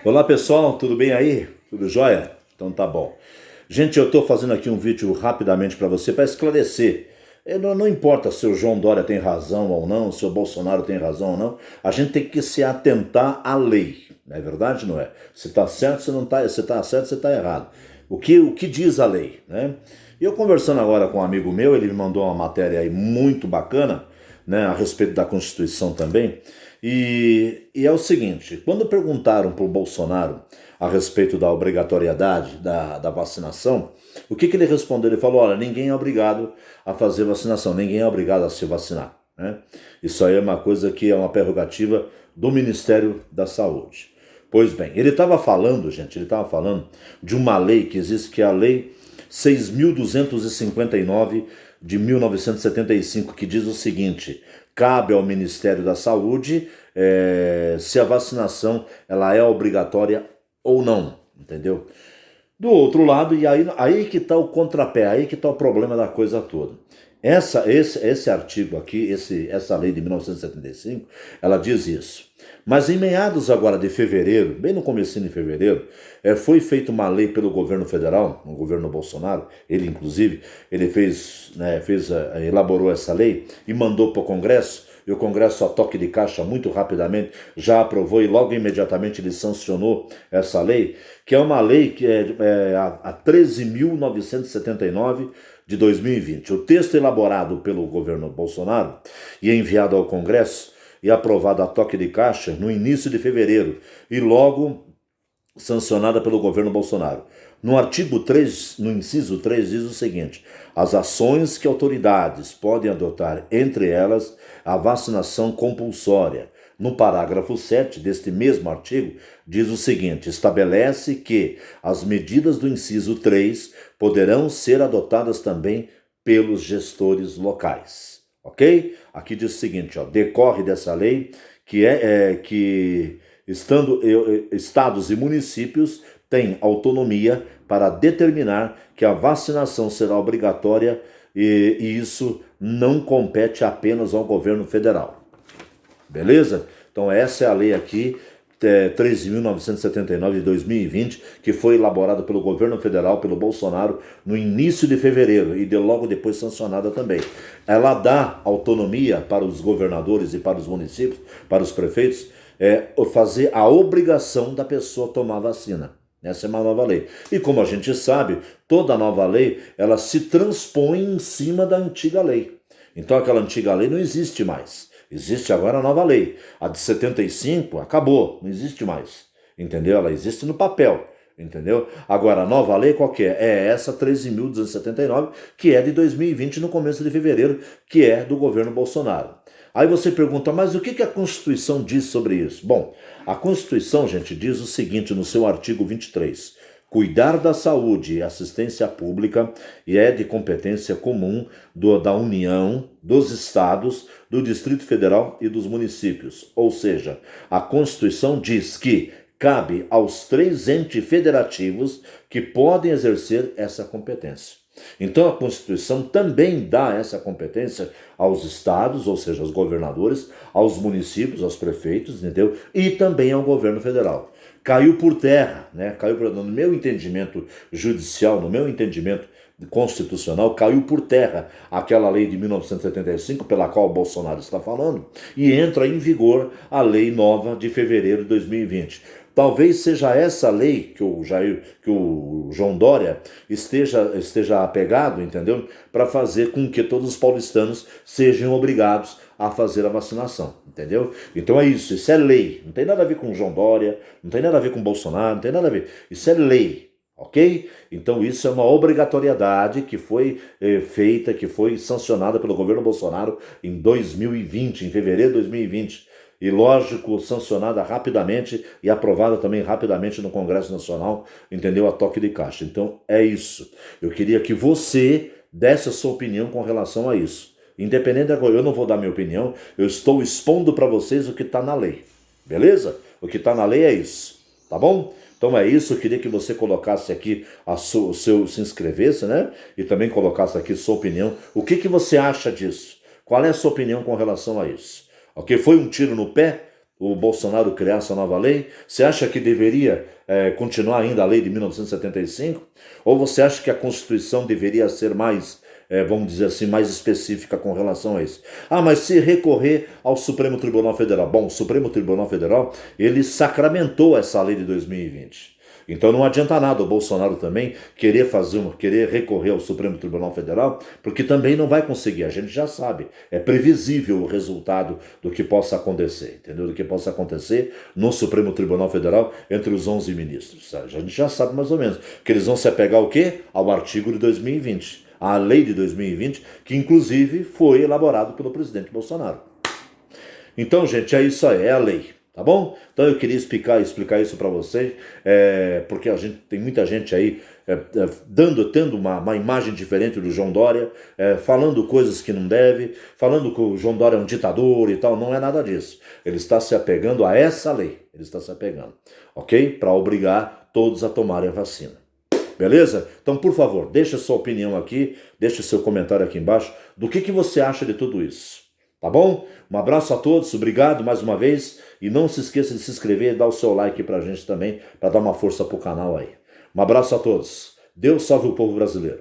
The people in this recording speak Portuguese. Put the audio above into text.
Olá pessoal, tudo bem aí? Tudo jóia? Então tá bom. Gente, eu estou fazendo aqui um vídeo rapidamente para você, para esclarecer. Não importa se o João Dória tem razão ou não, se o Bolsonaro tem razão ou não, a gente tem que se atentar à lei. Não é verdade, não é? Se está certo, se não está, se está certo, se está errado. O que diz a lei, né? E eu conversando agora com um amigo meu, ele me mandou uma matéria aí muito bacana, né, a respeito da Constituição também. E é o seguinte, quando perguntaram para o Bolsonaro a respeito da obrigatoriedade da vacinação, o que ele respondeu? Ele falou, olha, ninguém é obrigado a fazer vacinação, ninguém é obrigado a se vacinar, né? Isso aí é uma coisa que é uma prerrogativa do Ministério da Saúde. Pois bem, ele estava falando, gente, ele estava falando de uma lei que existe, que é a Lei 6.259 de 1975, que diz o seguinte: cabe ao Ministério da Saúde se a vacinação ela é obrigatória ou não, entendeu? Do outro lado, e aí que está o contrapé, aí que está o problema da coisa toda. Esse artigo aqui, essa lei de 1975, ela diz isso. Mas em meados agora de fevereiro, bem no comecinho de fevereiro, foi feita uma lei pelo governo federal, o governo Bolsonaro, ele inclusive, ele elaborou essa lei e mandou para o Congresso, e o Congresso, a toque de caixa, muito rapidamente, já aprovou e logo imediatamente ele sancionou essa lei, que é uma lei que é a 13.979 de 2020. O texto elaborado pelo governo Bolsonaro e enviado ao Congresso e aprovado a toque de caixa no início de fevereiro e logo sancionada pelo governo Bolsonaro. No artigo 3, no inciso 3, diz o seguinte: as ações que autoridades podem adotar, entre elas a vacinação compulsória. No parágrafo 7 deste mesmo artigo, diz o seguinte: estabelece que as medidas do inciso 3 poderão ser adotadas também pelos gestores locais. Ok? Aqui diz o seguinte, ó, decorre dessa lei que estados e municípios têm autonomia para determinar que a vacinação será obrigatória e isso não compete apenas ao governo federal. Beleza? Então essa é a lei aqui, 13.979 de 2020, que foi elaborada pelo governo federal, pelo Bolsonaro, no início de fevereiro e logo depois sancionada também. Ela dá autonomia para os governadores e para os municípios, para os prefeitos, fazer a obrigação da pessoa tomar vacina. Essa é uma nova lei. E como a gente sabe, toda nova lei, ela se transpõe em cima da antiga lei. Então aquela antiga lei não existe mais. Existe agora a nova lei. A de 75 acabou, não existe mais. Entendeu? Ela existe no papel. Entendeu? Agora, a nova lei qual que é? É essa 13.279, que é de 2020, no começo de fevereiro, que é do governo Bolsonaro. Aí você pergunta, mas o que a Constituição diz sobre isso? Bom, a Constituição, gente, diz o seguinte no seu artigo 23. Cuidar da saúde e assistência pública é de competência comum da União, dos Estados, do Distrito Federal e dos municípios. Ou seja, a Constituição diz que cabe aos 3 entes federativos que podem exercer essa competência. Então a Constituição também dá essa competência aos estados, ou seja, aos governadores, aos municípios, aos prefeitos, entendeu? E também ao governo federal. Caiu por terra, né? No meu entendimento judicial, no meu entendimento constitucional, caiu por terra aquela lei de 1975, pela qual o Bolsonaro está falando, e entra em vigor a lei nova de fevereiro de 2020. Talvez seja essa lei que o João Dória esteja apegado, entendeu? Para fazer com que todos os paulistanos sejam obrigados a fazer a vacinação, entendeu? Então é isso é lei. Não tem nada a ver com o João Dória, não tem nada a ver com o Bolsonaro, não tem nada a ver. Isso é lei, ok? Então isso é uma obrigatoriedade que foi feita, que foi sancionada pelo governo Bolsonaro em 2020, em fevereiro de 2020. E lógico, sancionada rapidamente e aprovada também rapidamente no Congresso Nacional, entendeu? A toque de caixa. Então é isso. Eu queria que você desse a sua opinião com relação a isso. Independente da coisa, eu não vou dar minha opinião, eu estou expondo para vocês o que está na lei. Beleza? O que está na lei é isso. Tá bom? Então é isso, eu queria que você colocasse aqui se inscrevesse, né? E também colocasse aqui sua opinião. O que você acha disso? Qual é a sua opinião com relação a isso? Ok? Foi um tiro no pé? o Bolsonaro criar essa nova lei? Você acha que deveria continuar ainda a lei de 1975? Ou você acha que a Constituição deveria ser mais, vamos dizer assim, mais específica com relação a isso? Ah, mas se recorrer ao Supremo Tribunal Federal? Bom, o Supremo Tribunal Federal, ele sacramentou essa lei de 2020. Então não adianta nada o Bolsonaro também querer recorrer ao Supremo Tribunal Federal, porque também não vai conseguir, a gente já sabe, é previsível o resultado do que possa acontecer, entendeu? Do que possa acontecer no Supremo Tribunal Federal entre os 11 ministros. A gente já sabe mais ou menos que eles vão se apegar ao quê? Ao artigo de 2020, a lei de 2020, que inclusive foi elaborado pelo presidente Bolsonaro. Então, gente, é isso aí, é a lei. Tá bom? Então eu queria explicar isso para vocês, porque tem muita gente aí tendo uma imagem diferente do João Dória, falando coisas que não deve, falando que o João Dória é um ditador e tal. Não é nada disso. Ele está se apegando a essa lei. Ele está se apegando, ok? Para obrigar todos a tomarem a vacina. Beleza? Então, por favor, deixa sua opinião aqui, deixa seu comentário aqui embaixo do que você acha de tudo isso. Tá bom? Um abraço a todos, obrigado mais uma vez e não se esqueça de se inscrever e dar o seu like pra gente também, para dar uma força pro canal aí. Um abraço a todos. Deus salve o povo brasileiro.